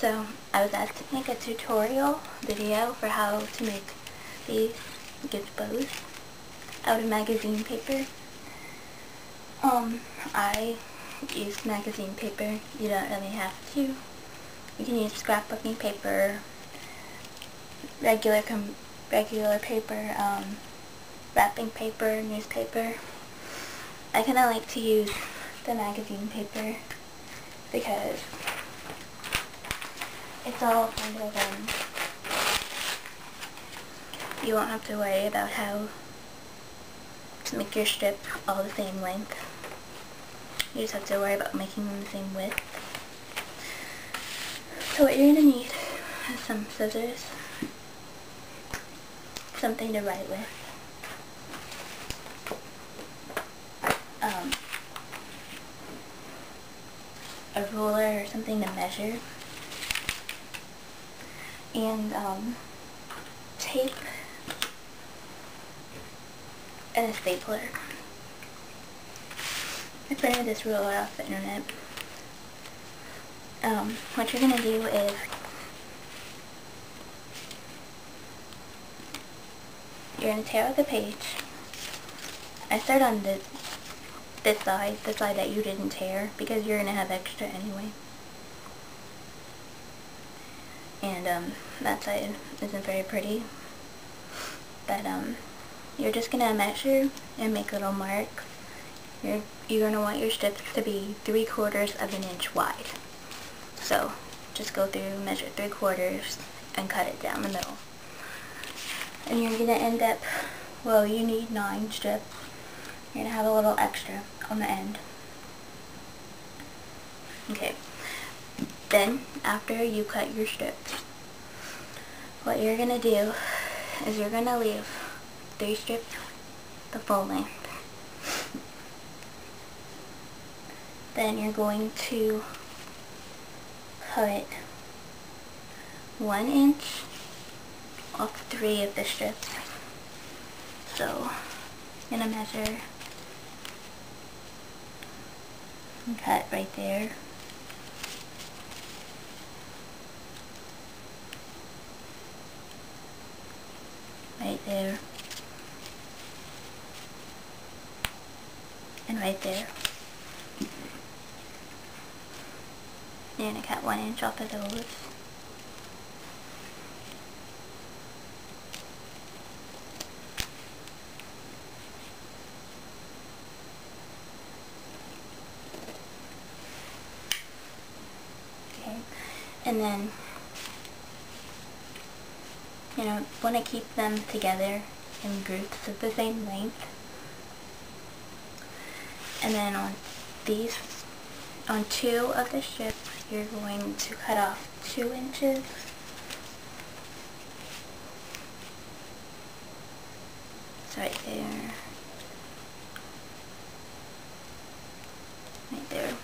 So I was asked to make a tutorial video for how to make these gift bows out of magazine paper. I used magazine paper. You don't really have to. You can use scrapbooking paper, regular paper, wrapping paper, newspaper. I kind of like to use the magazine paper because it's all kind of, you won't have to worry about how to make your strip all the same length. You just have to worry about making them the same width. So what you're going to need is some scissors, something to write with, a ruler or something to measure, and tape and a stapler. I printed this ruler off the internet. What you're going to do is you're going to tear out the page. I start on this side, the side that you didn't tear, because you're going to have extra anyway. And that side isn't very pretty. But you're just going to measure and make little marks. You're going to want your strips to be 3/4 of an inch wide. So just go through, measure 3/4 and cut it down the middle. And you're going to end up, well, you need 9 strips. You're going to have a little extra on the end. Okay. Then, after you cut your strips, what you're going to do is you're going to leave 3 strips the full length. Then you're going to cut 1 inch off 3 of the strips. So, I'm going to measure and cut right there. Right there. And right there. You're going to cut 1 inch off of those. Okay. And then, you know, want to keep them together in groups of the same length. And then on 2 of the strips, you're going to cut off 2 inches. It's right there. Right there.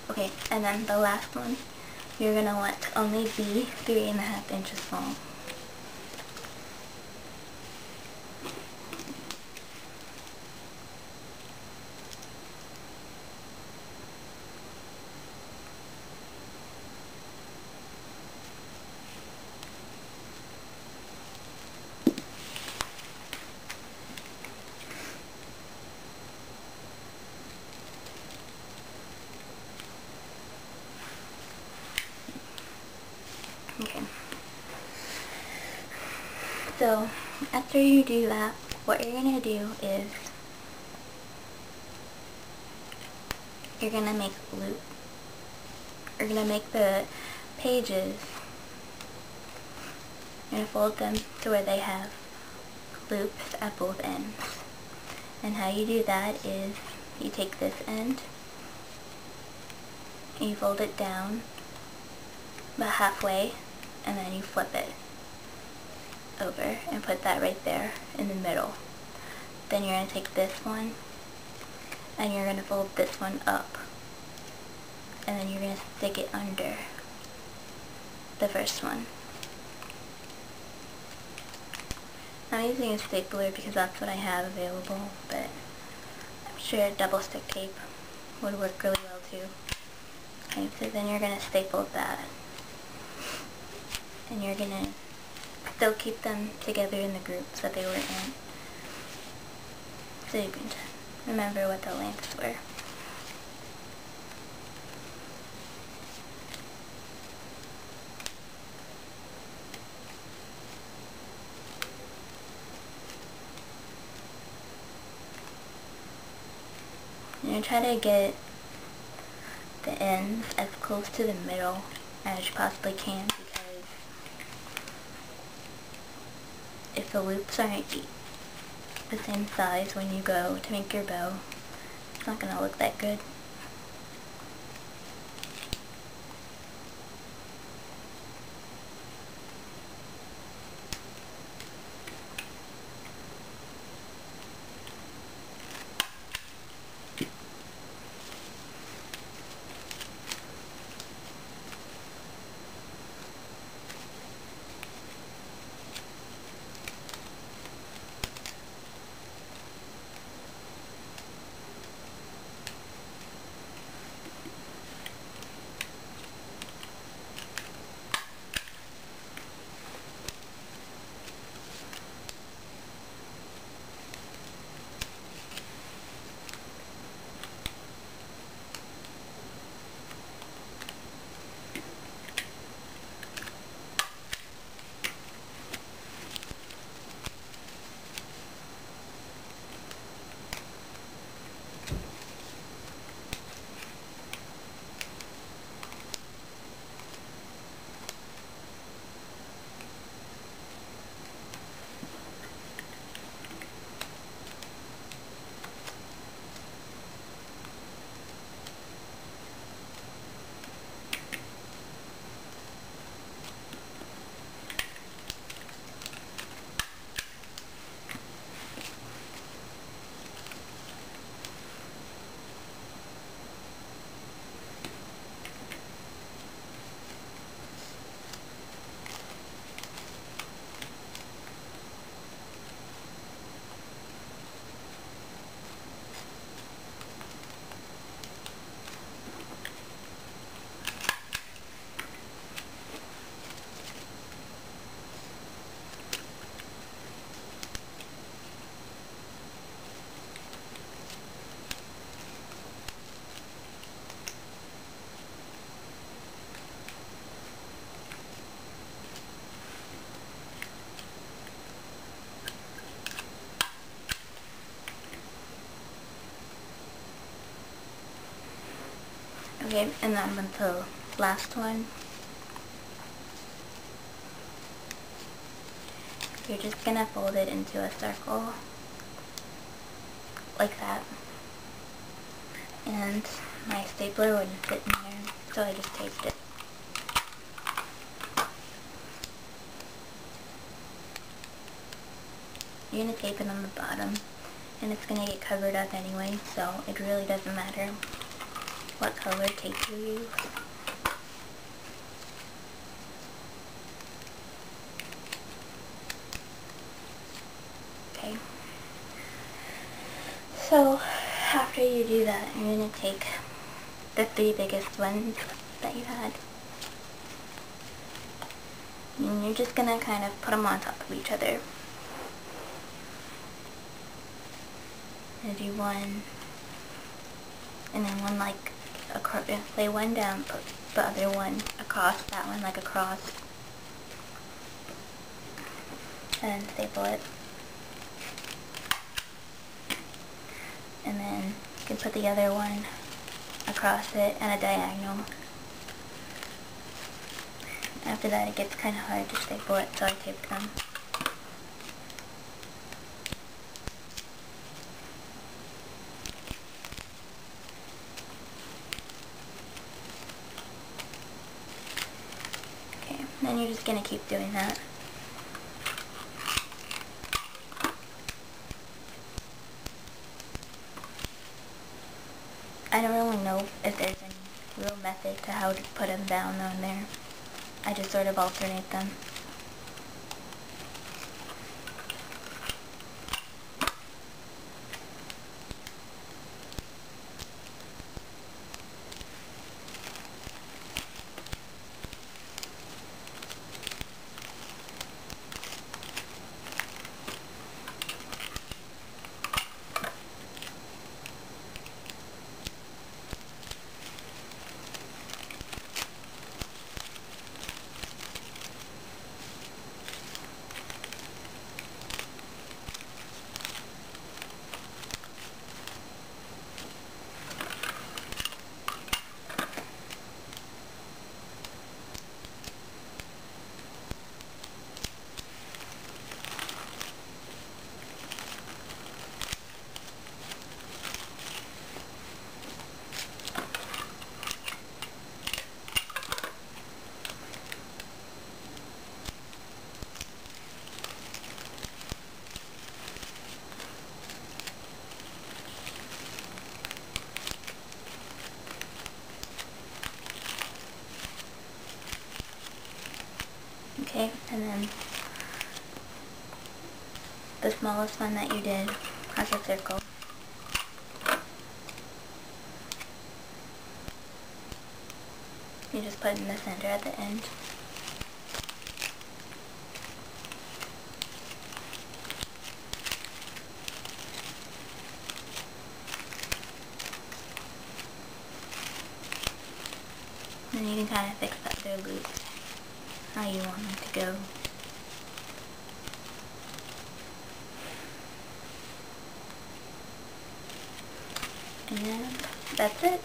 Okay, and then the last one, you're going to want to only be 3.5 inches long. Okay. So, after you do that, what you're going to do is you're going to make a loop. You're going to make the pages, you're going to fold them to where they have loops at both ends. And how you do that is you take this end and you fold it down about halfway, and then you flip it over and put that right there in the middle. Then you're going to take this one and you're going to fold this one up, and then you're going to stick it under the first one. I'm using a stapler because that's what I have available, but I'm sure double stick tape would work really well too. Okay, so then you're going to staple that. And you're going to still keep them together in the groups that they were in. So you can remember what the lengths were. You're going to try to get the ends as close to the middle as you possibly can, because if the loops aren't the same size when you go to make your bow, it's not going to look that good. Okay, and then with the last one, you're just going to fold it into a circle, like that. And my stapler wouldn't fit in there, so I just taped it. You're going to tape it on the bottom, and it's going to get covered up anyway, so it really doesn't matter what color tape you use. Okay. So, after you do that, you're going to take the 3 biggest ones that you had, and you're just going to kind of put them on top of each other. And do one, and then one like lay one down, put the other one across that one like a cross, and staple it. And then you can put the other one across it and a diagonal. After that, it gets kind of hard to staple it, so I taped them. Okay, then you're just going to keep doing that. I don't really know if there's any real method to how to put them down on there. I just sort of alternate them. then the smallest one that you did has a circle. You just put it in the center at the end. And you can kind of fix that other loop how you want it to go. And that's it.